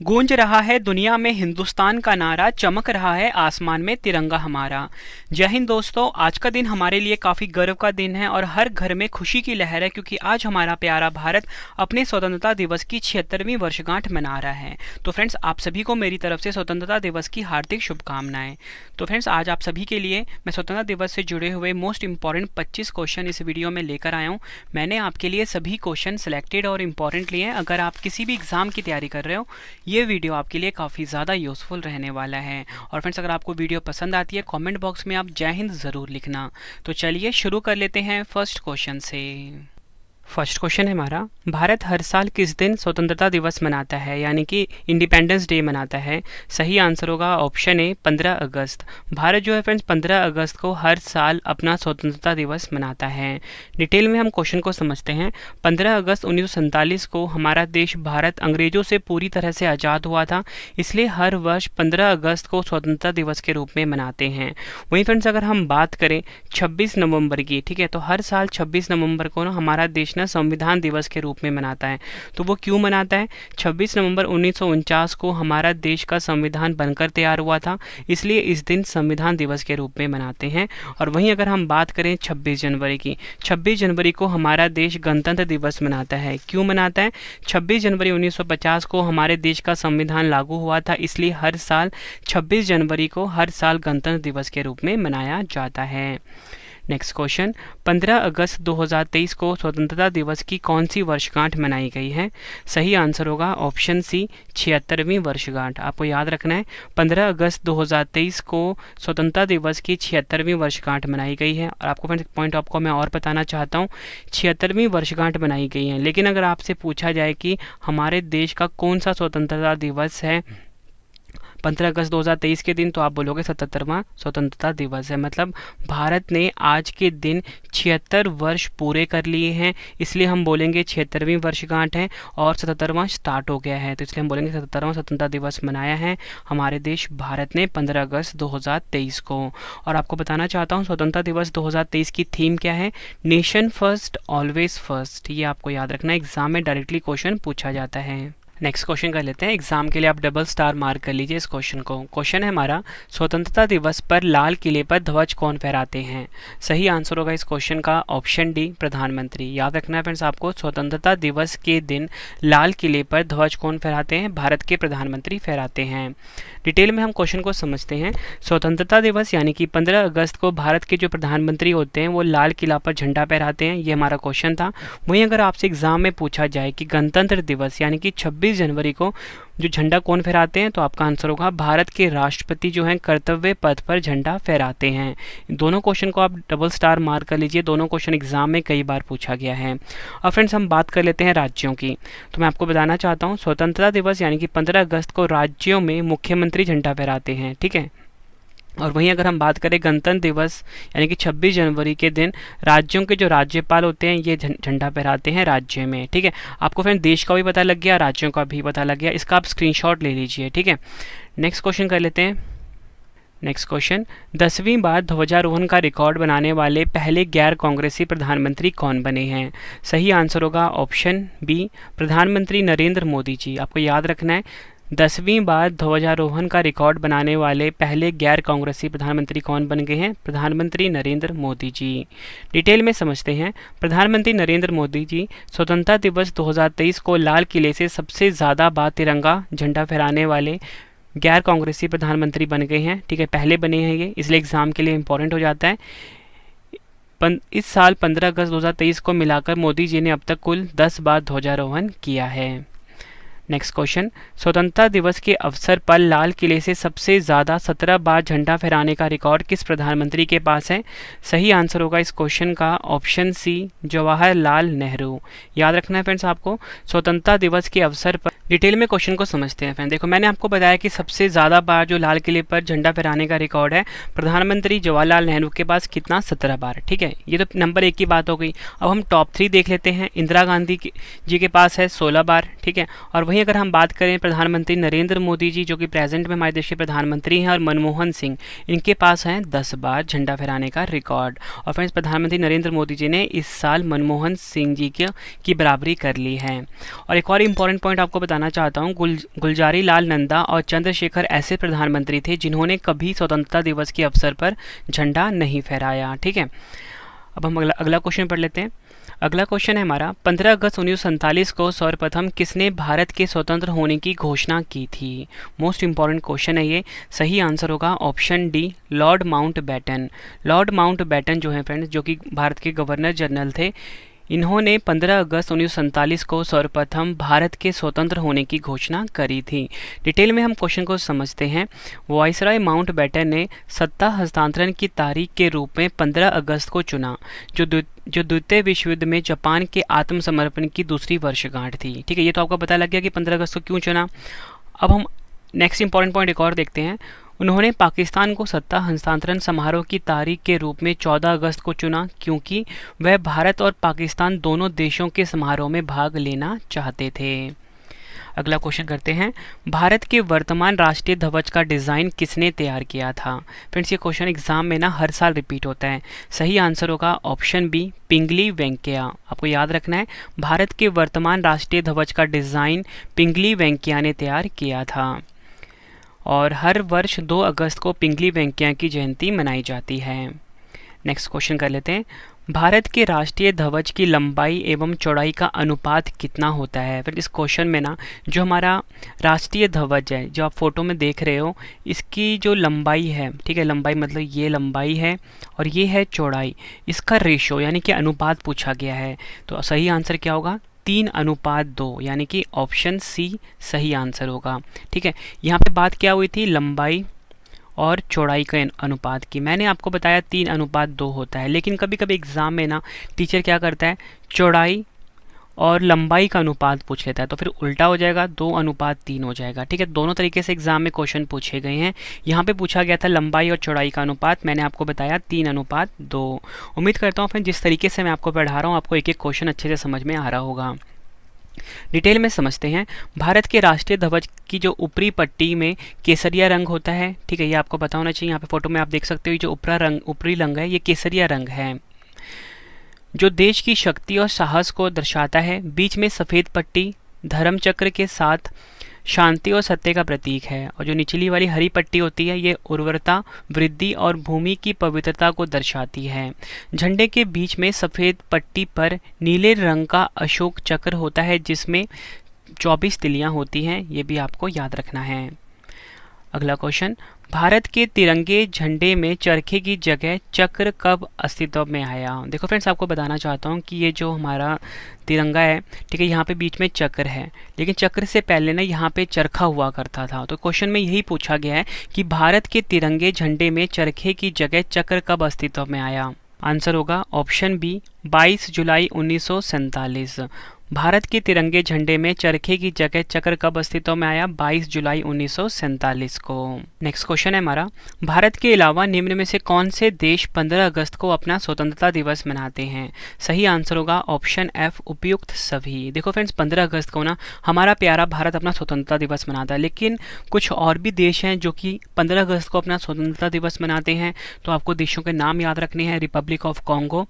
गूंज रहा है दुनिया में हिंदुस्तान का नारा, चमक रहा है आसमान में तिरंगा हमारा। जय हिंद दोस्तों, आज का दिन हमारे लिए काफ़ी गर्व का दिन है और हर घर में खुशी की लहर है क्योंकि आज हमारा प्यारा भारत अपने स्वतंत्रता दिवस की 76वीं वर्षगांठ मना रहा है। तो फ्रेंड्स, आप सभी को मेरी तरफ से स्वतंत्रता दिवस की हार्दिक शुभकामनाएं। तो फ्रेंड्स, आज आप सभी के लिए मैं स्वतंत्रता दिवस से जुड़े हुए मोस्ट इंपॉर्टेंट 25 क्वेश्चन इस वीडियो में लेकर आया हूँ। मैंने आपके लिए सभी क्वेश्चन सिलेक्टेड और इम्पॉर्टेंट लिए हैं। अगर आप किसी भी एग्जाम की तैयारी कर रहे हो, ये वीडियो आपके लिए काफ़ी ज़्यादा यूज़फुल रहने वाला है। और फ्रेंड्स, अगर आपको वीडियो पसंद आती है, कमेंट बॉक्स में आप जय हिंद ज़रूर लिखना। तो चलिए शुरू कर लेते हैं फर्स्ट क्वेश्चन से। फर्स्ट क्वेश्चन है हमारा, भारत हर साल किस दिन स्वतंत्रता दिवस मनाता है, यानी कि इंडिपेंडेंस डे मनाता है? सही आंसर होगा ऑप्शन ए 15 अगस्त। भारत जो है फ्रेंड्स 15 अगस्त को हर साल अपना स्वतंत्रता दिवस मनाता है। डिटेल में हम क्वेश्चन को समझते हैं। 15 अगस्त 1947 को हमारा देश भारत अंग्रेजों से पूरी तरह से आज़ाद हुआ था, इसलिए हर वर्ष 15 अगस्त को स्वतंत्रता दिवस के रूप में मनाते हैं। वहीं फ्रेंड्स, अगर हम बात करें 26 नवंबर की, ठीक है, तो हर साल 26 नवंबर को ना हमारा देश ना संविधान दिवस के रूप में मनाता है। तो वो क्यों मनाता है? 26 नवंबर 1949 को हमारा देश का संविधान बनकर तैयार हुआ था, इसलिए इस दिन संविधान दिवस के रूप में मनाते हैं। और वहीं अगर हम बात करें 26 जनवरी की, 26 जनवरी को हमारा देश गणतंत्र दिवस मनाता है। क्यों मनाता है? 26 जनवरी 1950 को हमारे देश का संविधान लागू हुआ था, इसलिए हर साल 26 जनवरी को हर साल गणतंत्र दिवस के रूप में मनाया जाता है। नेक्स्ट क्वेश्चन, 15 अगस्त 2023 को स्वतंत्रता दिवस की कौन सी वर्षगांठ मनाई गई है? सही आंसर होगा ऑप्शन सी 76वीं वर्षगांठ। आपको याद रखना है 15 अगस्त 2023 को स्वतंत्रता दिवस की 76वीं वर्षगांठ मनाई गई है। और आपको पॉइंट आपको मैं और बताना चाहता हूँ, 76वीं वर्षगांठ मनाई गई है। लेकिन अगर आपसे पूछा जाए कि हमारे देश का कौन सा स्वतंत्रता दिवस है 15 अगस्त 2023 के दिन, तो आप बोलोगे 77वां स्वतंत्रता दिवस है। मतलब भारत ने आज के दिन 76 वर्ष पूरे कर लिए हैं, इसलिए हम बोलेंगे 76वीं वर्षगांठ है और 77वां स्टार्ट हो गया है, तो इसलिए हम बोलेंगे 77वां स्वतंत्रता दिवस मनाया है हमारे देश भारत ने 15 अगस्त 2023 को। और आपको बताना चाहता हूँ स्वतंत्रता दिवस 2023 की थीम क्या है? Nation first always first. ये आपको याद रखना, एग्जाम में डायरेक्टली क्वेश्चन पूछा जाता है। नेक्स्ट क्वेश्चन कर लेते हैं। एग्जाम के लिए आप डबल स्टार मार्क कर लीजिए इस क्वेश्चन को। क्वेश्चन है हमारा, स्वतंत्रता दिवस पर लाल किले पर ध्वज कौन फहराते हैं? सही आंसर होगा इस क्वेश्चन का ऑप्शन डी प्रधानमंत्री। याद रखना है फ्रेंड्स आपको, स्वतंत्रता दिवस के दिन लाल किले पर ध्वज कौन फहराते हैं? भारत के प्रधानमंत्री फहराते हैं। डिटेल में हम क्वेश्चन को समझते हैं। स्वतंत्रता दिवस यानी कि 15 अगस्त को भारत के जो प्रधानमंत्री होते हैं वो लाल किला पर झंडा फहराते हैं, ये हमारा क्वेश्चन था। वहीं अगर आपसे एग्जाम में पूछा जाए कि गणतंत्र दिवस यानी कि 26 जनवरी को जो झंडा कौन फहराते हैं, तो आपका आंसर होगा भारत के राष्ट्रपति जो हैं कर्तव्य पथ पर झंडा फहराते हैं। दोनों क्वेश्चन को आप डबल स्टार मार्क कर लीजिए, दोनों क्वेश्चन एग्जाम में कई बार पूछा गया है। और फ्रेंड्स, हम बात कर लेते हैं राज्यों की। तो मैं आपको बताना चाहता हूँ स्वतंत्रता दिवस यानी कि 15 अगस्त को राज्यों में मुख्यमंत्री झंडा फहराते हैं, ठीक है। और वहीं अगर हम बात करें गणतंत्र दिवस यानी कि 26 जनवरी के दिन राज्यों के जो राज्यपाल होते हैं ये झंडा फहराते हैं राज्य में, ठीक है। आपको फ्रेंड देश का भी पता लग गया, राज्यों का भी पता लग गया, इसका आप स्क्रीनशॉट ले लीजिए, ठीक है। नेक्स्ट क्वेश्चन कर लेते हैं। नेक्स्ट क्वेश्चन, 10वीं बार ध्वजारोहण का रिकॉर्ड बनाने वाले पहले गैर कांग्रेसी प्रधानमंत्री कौन बने हैं? सही आंसर होगा ऑप्शन बी प्रधानमंत्री नरेंद्र मोदी जी। आपको याद रखना है 10वीं बार ध्वजारोहण का रिकॉर्ड बनाने वाले पहले गैर कांग्रेसी प्रधानमंत्री कौन बन गए हैं? प्रधानमंत्री नरेंद्र मोदी जी। डिटेल में समझते हैं। प्रधानमंत्री नरेंद्र मोदी जी स्वतंत्रता दिवस 2023 को लाल किले से सबसे ज़्यादा बार तिरंगा झंडा फहराने वाले गैर कांग्रेसी प्रधानमंत्री बन गए हैं, ठीक है, पहले बने हैं ये, इसलिए एग्जाम के लिए इंपॉर्टेंट हो जाता है। इस साल 15 अगस्त 2023 को मिलाकर मोदी जी ने अब तक कुल 10 बार ध्वजारोहण किया है। नेक्स्ट क्वेश्चन, स्वतंत्रता दिवस के अवसर पर लाल किले से सबसे ज़्यादा 17 बार झंडा फहराने का रिकॉर्ड किस प्रधानमंत्री के पास है? सही आंसर होगा इस क्वेश्चन का ऑप्शन सी जवाहरलाल नेहरू। याद रखना है फ्रेंड्स आपको, स्वतंत्रता दिवस के अवसर पर डिटेल में क्वेश्चन को समझते हैं। फ्रेंड देखो, मैंने आपको बताया कि सबसे ज़्यादा बार जो लाल किले पर झंडा फहराने का रिकॉर्ड है प्रधानमंत्री जवाहरलाल नेहरू के पास, कितना? 17 बार, ठीक है। ये तो नंबर 1 की बात हो गई। अब हम टॉप 3 देख लेते हैं। इंदिरा गांधी जी के पास है 16 बार, ठीक है। और वहीं अगर हम बात करें प्रधानमंत्री नरेंद्र मोदी जी जो कि प्रेजेंट में हमारे देश के प्रधानमंत्री हैं, और मनमोहन सिंह, इनके पास हैं 10 बार झंडा फहराने का रिकॉर्ड। और फ्रेंड्स प्रधानमंत्री नरेंद्र मोदी जी ने इस साल मनमोहन सिंह जी की बराबरी कर ली है। और एक और इंपॉर्टेंट पॉइंट आपको बताना बताना चाहता हूँ, गुलजारी लाल नंदा और चंद्रशेखर ऐसे प्रधानमंत्री थे जिन्होंने कभी स्वतंत्रता दिवस के अवसर पर झंडा नहीं फहराया। ठीक है, अब हम अगला क्वेश्चन पढ़ लेते हैं। अगला क्वेश्चन है हमारा, 15 अगस्त 1947 को सर्वप्रथम किसने भारत के स्वतंत्र होने की घोषणा की थी? मोस्ट इंपॉर्टेंट क्वेश्चन है ये। सही आंसर होगा option D, Lord Mountbatten. Lord Mountbatten जो है फ्रेंड्स, जो कि भारत के गवर्नर जनरल थे, इन्होंने 15 अगस्त 1947 को सर्वप्रथम भारत के स्वतंत्र होने की घोषणा करी थी। डिटेल में हम क्वेश्चन को समझते हैं। वाइसराय माउंटबेटन ने सत्ता हस्तांतरण की तारीख के रूप में 15 अगस्त को चुना, जो द्वितीय विश्व युद्ध में जापान के आत्मसमर्पण की दूसरी वर्षगांठ थी। ठीक है, ये तो आपको पता लग गया कि 15 अगस्त को क्यों चुना। अब हम नेक्स्ट इंपॉर्टेंट पॉइंट एक और देखते हैं। उन्होंने पाकिस्तान को सत्ता हस्तांतरण समारोह की तारीख के रूप में 14 अगस्त को चुना, क्योंकि वह भारत और पाकिस्तान दोनों देशों के समारोह में भाग लेना चाहते थे। अगला क्वेश्चन करते हैं, भारत के वर्तमान राष्ट्रीय ध्वज का डिज़ाइन किसने तैयार किया था? फ्रेंड्स, ये क्वेश्चन एग्जाम में ना हर साल रिपीट होता है। सही आंसर होगा ऑप्शन बी, पिंगली वेंकैया। आपको याद रखना है, भारत के वर्तमान राष्ट्रीय ध्वज का डिज़ाइन पिंगली वेंकैया ने तैयार किया था, और हर वर्ष 2 अगस्त को पिंगली वेंकैया की जयंती मनाई जाती है। नेक्स्ट क्वेश्चन कर लेते हैं, भारत के राष्ट्रीय ध्वज की लंबाई एवं चौड़ाई का अनुपात कितना होता है? फिर इस क्वेश्चन में ना, जो हमारा राष्ट्रीय ध्वज है, जो आप फोटो में देख रहे हो, इसकी जो लंबाई है, ठीक है, लंबाई मतलब ये लंबाई है और ये है चौड़ाई, इसका रेशो यानी कि अनुपात पूछा गया है। तो सही आंसर क्या होगा? 3:2, यानी कि ऑप्शन सी सही आंसर होगा। ठीक है, यहाँ पे बात क्या हुई थी? लंबाई और चौड़ाई के अनुपात की। मैंने आपको बताया 3:2 होता है, लेकिन कभी कभी एग्जाम में ना टीचर क्या करता है, चौड़ाई और लंबाई का अनुपात पूछ लेता है, तो फिर उल्टा हो जाएगा, 2:3 हो जाएगा। ठीक है, दोनों तरीके से एग्जाम में क्वेश्चन पूछे गए हैं। यहाँ पे पूछा गया था लंबाई और चौड़ाई का अनुपात, मैंने आपको बताया 3:2। उम्मीद करता हूँ फिर जिस तरीके से मैं आपको पढ़ा रहा हूँ, आपको एक एक क्वेश्चन अच्छे से समझ में आ रहा होगा। डिटेल में समझते हैं। भारत के राष्ट्रीय ध्वज की जो ऊपरी पट्टी में केसरिया रंग होता है, ठीक है, ये आपको पता होना चाहिए। यहाँ पे फोटो में आप देख सकते हो, जो ऊपरी रंग है, ये केसरिया रंग है, जो देश की शक्ति और साहस को दर्शाता है। बीच में सफ़ेद पट्टी धर्म चक्र के साथ शांति और सत्य का प्रतीक है, और जो निचली वाली हरी पट्टी होती है, ये उर्वरता, वृद्धि और भूमि की पवित्रता को दर्शाती है। झंडे के बीच में सफ़ेद पट्टी पर नीले रंग का अशोक चक्र होता है, जिसमें 24 तिलियां होती हैं, ये भी आपको याद रखना है। अगला क्वेश्चन, भारत के तिरंगे झंडे में चरखे की जगह चक्र कब अस्तित्व में आया? देखो फ्रेंड्स, आपको बताना चाहता हूँ कि ये जो हमारा तिरंगा है, ठीक है, यहाँ पे बीच में चक्र है, लेकिन चक्र से पहले ना यहाँ पे चरखा हुआ करता था। तो क्वेश्चन में यही पूछा गया है कि भारत के तिरंगे झंडे में चरखे की जगह चक्र कब अस्तित्व में आया? आंसर होगा ऑप्शन बी, 22 जुलाई 1947। भारत के तिरंगे झंडे में चरखे की जगह चक्र कब अस्तित्व में आया? 22 जुलाई 1947 को। नेक्स्ट क्वेश्चन है हमारा, भारत के अलावा निम्न में से कौन से देश 15 अगस्त को अपना स्वतंत्रता दिवस मनाते हैं? सही आंसर होगा ऑप्शन एफ, उपयुक्त सभी। देखो फ्रेंड्स, 15 अगस्त को ना हमारा प्यारा भारत अपना स्वतंत्रता दिवस मनाता है, लेकिन कुछ और भी देश हैं जो कि 15 अगस्त को अपना स्वतंत्रता दिवस मनाते हैं। तो आपको देशों के नाम याद रखने हैं, Republic of Congo,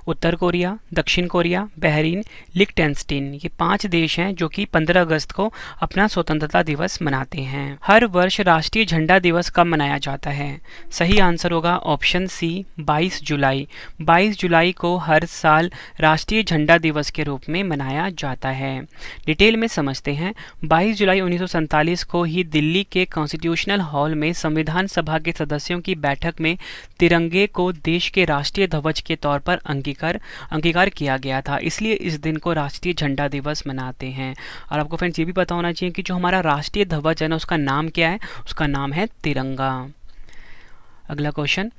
Uttar Korea, दक्षिण कोरिया, बहरीन, लिechtenstein। ये 5 देश हैं जो कि 15 अगस्त को अपना स्वतंत्रता दिवस मनाते हैं। हर वर्ष राष्ट्रीय झंडा दिवस कब मनाया जाता है? सही आंसर होगा ऑप्शन सी, 22 जुलाई। 22 जुलाई को हर साल राष्ट्रीय झंडा दिवस के रूप में मनाया जाता है। डिटेल में समझते हैं। 22 जुलाई 1947 को ही दिल्ली के कॉन्स्टिट्यूशनल हॉल में संविधान सभा के सदस्यों की बैठक में तिरंगे को देश के राष्ट्रीय ध्वज के तौर पर अंगीकार किया गया था। इसलिए इस दिन को राष्ट्रीय झंडा दिवस मनाते हैं। और आपको फ्रेंड्स ये भी पता होना चाहिए कि जो हमारा राष्ट्रीय ध्वज है ना, उसका नाम क्या है? उसका नाम है तिरंगा। अगला क्वेश्चन,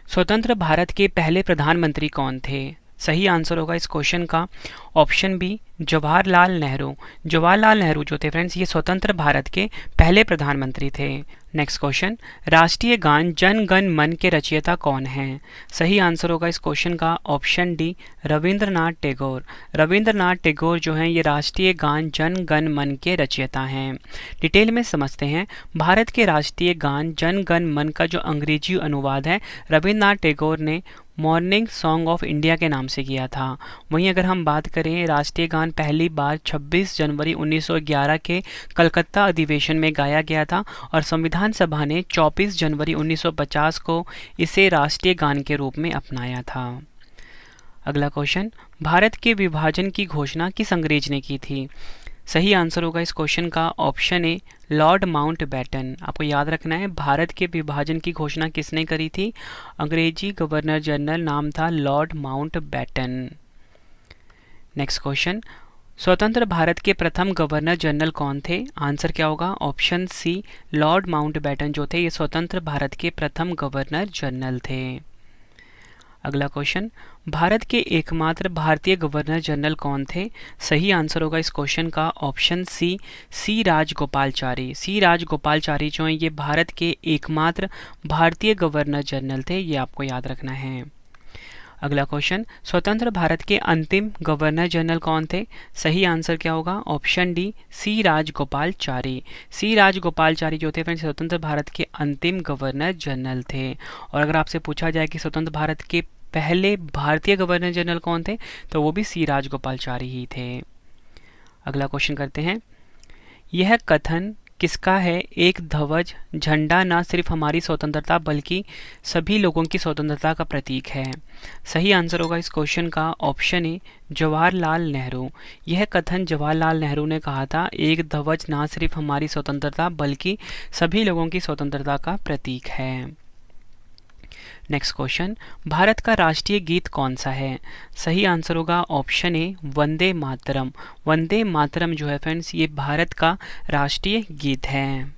स्वतंत्र भारत के पहले प्रधानमंत्री कौन थे? सही आंसर होगा इस क्वेश्चन का ऑप्शन बी, जवाहरलाल नेहरू। जवाहरलाल नेहरू जो थे फ्रेंड्स, ये स्वतंत्र भारत के पहले प्रधानमंत्री थे। नेक्स्ट क्वेश्चन, राष्ट्रीय गान जन गण मन के रचयिता कौन हैं? सही आंसर होगा इस क्वेश्चन का ऑप्शन डी, रविंद्रनाथ टैगोर। रविंद्रनाथ टैगोर जो हैं, ये राष्ट्रीय गान जन गण मन के रचयिता हैं। डिटेल में समझते हैं। भारत के राष्ट्रीय गान जन गण मन का जो अंग्रेजी अनुवाद है, रविंद्रनाथ टैगोर ने मॉर्निंग सॉन्ग ऑफ इंडिया के नाम से किया था। वहीं अगर हम बात करें राष्ट्रीय गान पहली बार 26 जनवरी 1911 के कलकत्ता अधिवेशन में गाया गया था और संविधान सभा ने 24 जनवरी 1950 को इसे राष्ट्रीय गान के रूप में अपनाया था। अगला क्वेश्चन, भारत के विभाजन की घोषणा किस अंग्रेज ने की थी? सही आंसर होगा इस क्वेश्चन का ऑप्शन ए, लॉर्ड माउंटबेटन। आपको याद रखना है भारत के विभाजन की घोषणा किसने करी थी? अंग्रेजी गवर्नर जनरल, नाम था लॉर्ड माउंटबेटन। नेक्स्ट क्वेश्चन, स्वतंत्र भारत के प्रथम गवर्नर जनरल कौन थे? आंसर क्या होगा? ऑप्शन सी, लॉर्ड माउंटबेटन जो थे ये स्वतंत्र भारत के प्रथम गवर्नर जनरल थे। अगला क्वेश्चन, भारत के एकमात्र भारतीय गवर्नर जनरल कौन थे? सही आंसर होगा इस क्वेश्चन का ऑप्शन सी, सी राजगोपालचारी। सी राजगोपालचारी जो हैं ये भारत के एकमात्र भारतीय गवर्नर जनरल थे, ये आपको याद रखना है। अगला क्वेश्चन, स्वतंत्र भारत के अंतिम गवर्नर जनरल कौन थे? सही आंसर क्या होगा? ऑप्शन डी, सी राजगोपालचारी। सी राजगोपालचारी जो थे फ्रेंड्स स्वतंत्र भारत के अंतिम गवर्नर जनरल थे। और अगर आपसे पूछा जाए कि स्वतंत्र भारत के पहले भारतीय गवर्नर जनरल कौन थे, तो वो भी सी राजगोपालचारी ही थे। अगला क्वेश्चन करते हैं, यह कथन किसका है? एक ध्वज झंडा न सिर्फ हमारी स्वतंत्रता बल्कि सभी लोगों की स्वतंत्रता का प्रतीक है। सही आंसर होगा इस क्वेश्चन का ऑप्शन ए, जवाहरलाल नेहरू। यह कथन जवाहरलाल नेहरू ने कहा था, एक ध्वज न सिर्फ हमारी स्वतंत्रता बल्कि सभी लोगों की स्वतंत्रता का प्रतीक है। नेक्स्ट क्वेश्चन, भारत का राष्ट्रीय गीत कौन सा है? सही आंसर होगा ऑप्शन ए, वंदे मातरम। वंदे मातरम जो है फ्रेंड्स ये भारत का राष्ट्रीय गीत है।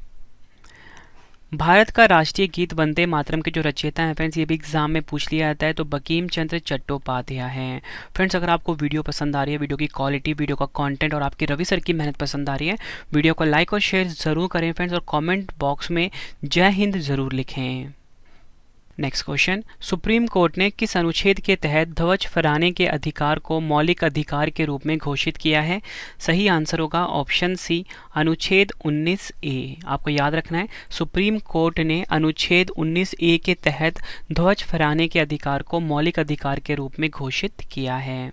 भारत का राष्ट्रीय गीत वंदे मातरम के जो रचयिता हैं फ्रेंड्स ये भी एग्जाम में पूछ लिया जाता है, तो बंकिम चंद्र चट्टोपाध्याय हैं। फ्रेंड्स अगर आपको वीडियो पसंद आ रही है, वीडियो की क्वालिटी, वीडियो का कंटेंट और आपकी रवि सर की मेहनत पसंद आ रही है, वीडियो को लाइक और शेयर ज़रूर करें फ्रेंड्स और कॉमेंट बॉक्स में जय हिंद ज़रूर लिखें। नेक्स्ट क्वेश्चन, सुप्रीम कोर्ट ने किस अनुच्छेद के तहत ध्वज फहराने के अधिकार को मौलिक अधिकार के रूप में घोषित किया है? सही आंसर होगा ऑप्शन सी, अनुच्छेद 19A। आपको याद रखना है सुप्रीम कोर्ट ने अनुच्छेद 19A के तहत ध्वज फहराने के अधिकार को मौलिक अधिकार के रूप में घोषित किया है।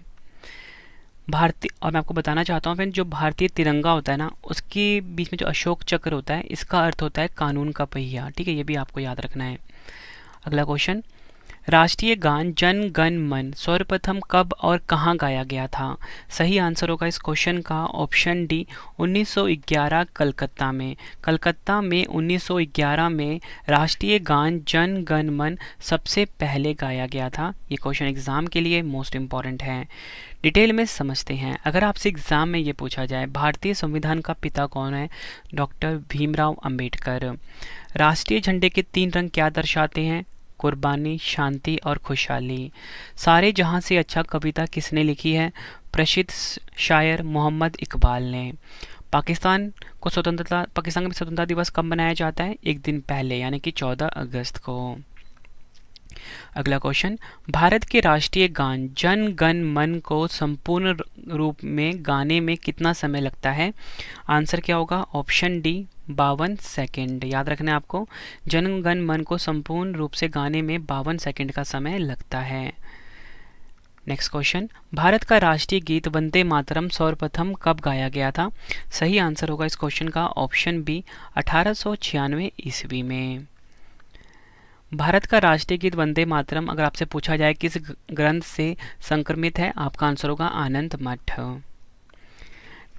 भारतीय, और मैं आपको बताना चाहता हूँ फ्रेंड, जो भारतीय तिरंगा होता है ना उसके बीच में जो अशोक चक्र होता है इसका अर्थ होता है कानून का पहिया। ठीक है, ये भी आपको याद रखना है। अगला क्वेश्चन, राष्ट्रीय गान जन गण मन सर्वप्रथम कब और कहाँ गाया गया था? सही आंसर होगा इस क्वेश्चन का ऑप्शन डी, 1911 कलकत्ता में। कलकत्ता में 1911 में राष्ट्रीय गान जन गण मन सबसे पहले गाया गया था। ये क्वेश्चन एग्जाम के लिए मोस्ट इम्पॉर्टेंट है। डिटेल में समझते हैं। अगर आपसे एग्जाम में ये पूछा जाए भारतीय संविधान का पिता कौन है? डॉक्टर भीमराव अंबेडकर। राष्ट्रीय झंडे के 3 रंग क्या दर्शाते हैं? कुर्बानी, शांति और खुशहाली। सारे जहां से अच्छा कविता किसने लिखी है? प्रसिद्ध शायर मोहम्मद इकबाल ने। पाकिस्तान का स्वतंत्रता दिवस कब मनाया जाता है? एक दिन पहले यानी कि 14 अगस्त को। अगला क्वेश्चन, भारत के राष्ट्रीय गान जन गण मन को संपूर्ण रूप में गाने में कितना समय लगता है? आंसर क्या होगा? Option D, 52 second. याद रखना है आपको, जन गण मन को संपूर्ण रूप से गाने में 52 सेकेंड का समय लगता है। नेक्स्ट क्वेश्चन, भारत का राष्ट्रीय गीत वंदे मातरम सर्वप्रथम कब गाया गया था? सही आंसर होगा इस क्वेश्चन का ऑप्शन बी, 1896 ईस्वी में। भारत का राष्ट्रीय गीत वंदे मातरम अगर आपसे पूछा जाए किस ग्रंथ से संक्रमित है, आपका आंसर होगा आनंद मठ।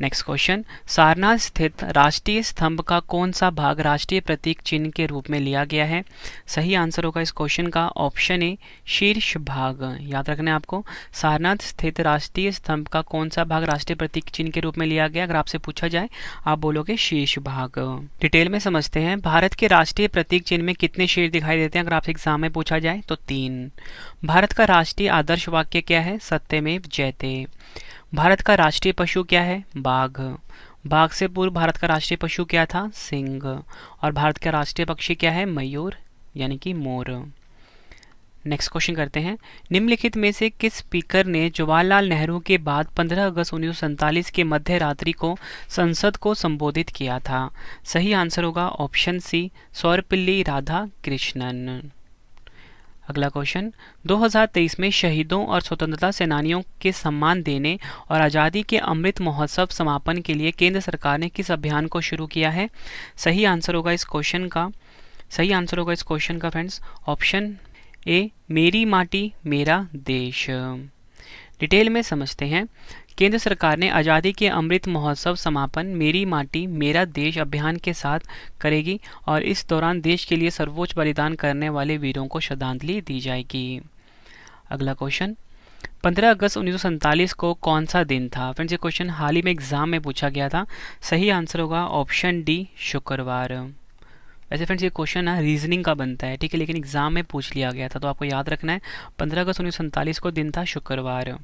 नेक्स्ट क्वेश्चन, सारनाथ स्थित राष्ट्रीय स्तंभ का कौन सा भाग राष्ट्रीय प्रतीक चिन्ह के रूप में लिया गया है? सही आंसर होगा इस क्वेश्चन का ऑप्शन ए, शीर्ष भाग। याद रखना है आपको, सारनाथ स्थित राष्ट्रीय स्तंभ का कौन सा भाग राष्ट्रीय प्रतीक चिन्ह के रूप में लिया गया? अगर आपसे पूछा जाए आप बोलोगे शीर्ष भाग। डिटेल में समझते हैं। भारत के राष्ट्रीय प्रतीक चिन्ह में कितने शेर दिखाई देते हैं? अगर आपसे एग्जाम में पूछा जाए तो 3। भारत का राष्ट्रीय आदर्श वाक्य क्या है? सत्यमेव जयते। भारत का राष्ट्रीय पशु क्या है? बाघ। बाघ से पूर्व भारत का राष्ट्रीय पशु क्या था? सिंह। और भारत का राष्ट्रीय पक्षी क्या है? मयूर यानी कि मोर। नेक्स्ट क्वेश्चन करते हैं, निम्नलिखित में से किस स्पीकर ने जवाहरलाल नेहरू के बाद 15 अगस्त 1947 के मध्य रात्रि को संसद को संबोधित किया था? सही आंसर होगा ऑप्शन सी, सर्वपल्ली राधाकृष्णन। अगला क्वेश्चन, 2023 में शहीदों और स्वतंत्रता सेनानियों के सम्मान देने और आज़ादी के अमृत महोत्सव समापन के लिए केंद्र सरकार ने किस अभियान को शुरू किया है? सही आंसर होगा इस क्वेश्चन का फ्रेंड्स ऑप्शन ए, मेरी माटी मेरा देश। डिटेल में समझते हैं। केंद्र सरकार ने आज़ादी के अमृत महोत्सव समापन मेरी माटी मेरा देश अभियान के साथ करेगी और इस दौरान देश के लिए सर्वोच्च बलिदान करने वाले वीरों को श्रद्धांजलि दी जाएगी। अगला क्वेश्चन, 15 अगस्त 1947 को कौन सा दिन था? फ्रेंड्स ये क्वेश्चन हाल ही में एग्जाम में पूछा गया था। सही आंसर होगा ऑप्शन डी, शुक्रवार। वैसे फ्रेंड्स ये क्वेश्चन ना रीजनिंग का बनता है, ठीक है, लेकिन एग्जाम में पूछ लिया गया था, तो आपको याद रखना है 15 अगस्त 1947 को दिन था शुक्रवार।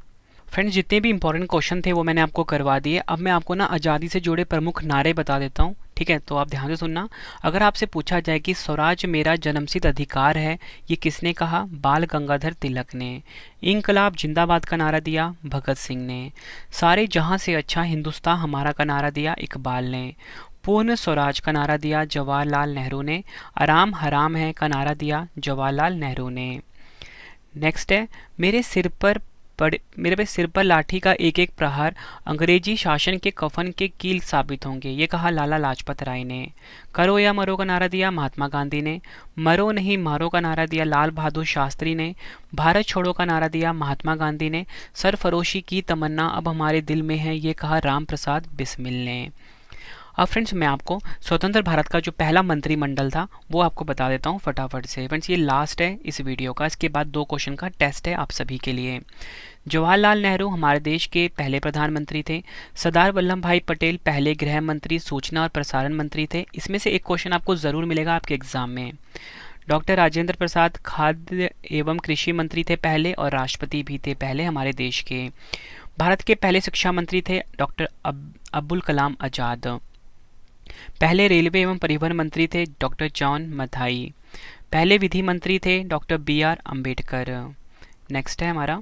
फ्रेंड्स जितने भी इंपॉर्टेंट क्वेश्चन थे वो मैंने आपको करवा दिए। अब मैं आपको ना आज़ादी से जुड़े प्रमुख नारे बता देता हूँ, ठीक है, तो आप ध्यान से सुनना। अगर आपसे पूछा जाए कि स्वराज मेरा जन्मसिद्ध अधिकार है, ये किसने कहा? बाल गंगाधर तिलक ने। इंकलाब जिंदाबाद का नारा दिया भगत सिंह ने। सारे जहां से अच्छा हिंदुस्तान हमारा का नारा दिया इकबाल ने। पूर्ण स्वराज का नारा दिया जवाहरलाल नेहरू ने। आराम हराम है का नारा दिया जवाहरलाल नेहरू ने। नेक्स्ट है, मेरे सिर पर लाठी का एक एक प्रहार अंग्रेजी शासन के कफन के कील साबित होंगे, ये कहा लाला लाजपत राय ने। करो या मरो का नारा दिया महात्मा गांधी ने। मरो नहीं मारो का नारा दिया लाल बहादुर शास्त्री ने। भारत छोड़ो का नारा दिया महात्मा गांधी ने। सरफरोशी की तमन्ना अब हमारे दिल में है, ये कहा राम प्रसाद बिस्मिल ने। अब फ्रेंड्स मैं आपको स्वतंत्र भारत का जो पहला मंत्रिमंडल था वो आपको बता देता हूँ फटाफट से। फ्रेंड्स ये लास्ट है इस वीडियो का, इसके बाद 2 क्वेश्चन का टेस्ट है आप सभी के लिए। जवाहरलाल नेहरू हमारे देश के पहले प्रधानमंत्री थे। सरदार वल्लभ भाई पटेल पहले गृह मंत्री सूचना और प्रसारण मंत्री थे। इसमें से एक क्वेश्चन आपको ज़रूर मिलेगा आपके एग्जाम में। डॉक्टर राजेंद्र प्रसाद खाद्य एवं कृषि मंत्री थे पहले और राष्ट्रपति भी थे पहले हमारे देश के। भारत के पहले शिक्षा मंत्री थे डॉक्टर अब्दुल कलाम आज़ाद। पहले रेलवे एवं परिवहन मंत्री थे डॉक्टर जॉन मथाई। पहले विधि मंत्री थे डॉक्टर BR अम्बेडकर। नेक्स्ट है हमारा,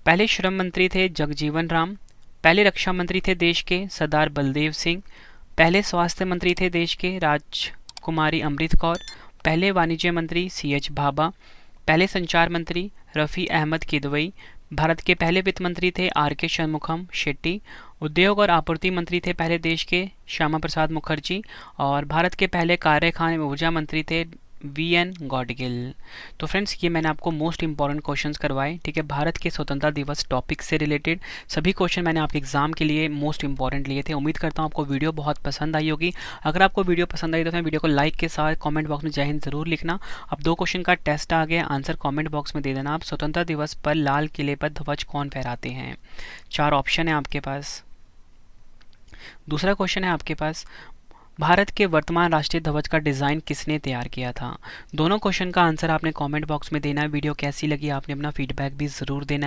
पहले श्रम मंत्री थे जगजीवन राम। पहले रक्षा मंत्री थे देश के सरदार बलदेव सिंह। पहले स्वास्थ्य मंत्री थे देश के राजकुमारी अमृत कौर। पहले वाणिज्य मंत्री CH भाभा। पहले संचार मंत्री रफ़ी अहमद किदवई। भारत के पहले वित्त मंत्री थे RK षणमुखम शेट्टी। उद्योग और आपूर्ति मंत्री थे पहले देश के श्यामा प्रसाद मुखर्जी। और भारत के पहले कार्यखान एवं ऊर्जा मंत्री थे VN गॉडगिल। तो फ्रेंड्स ये मैंने आपको मोस्ट इंपॉर्टेंट क्वेश्चंस करवाए, ठीक है, भारत के स्वतंत्रता दिवस टॉपिक से रिलेटेड सभी क्वेश्चन मैंने आपके एग्जाम के लिए मोस्ट इंपॉर्टेंट लिए थे। उम्मीद करता हूँ आपको वीडियो बहुत पसंद आई होगी। अगर आपको वीडियो पसंद आई तो फिर वीडियो को लाइक के साथ कमेंट बॉक्स में जय हिंद जरूर लिखना। अब 2 क्वेश्चन का टेस्ट आ गया, आंसर कॉमेंट बॉक्स में दे देना। आप स्वतंत्रता दिवस पर लाल किले पर ध्वज कौन फहराते हैं? 4 ऑप्शन है आपके पास। दूसरा क्वेश्चन है आपके पास, भारत के वर्तमान राष्ट्रीय ध्वज का डिज़ाइन किसने तैयार किया था? दोनों क्वेश्चन का आंसर आपने कमेंट बॉक्स में देना है। वीडियो कैसी लगी आपने अपना फीडबैक भी ज़रूर देना है।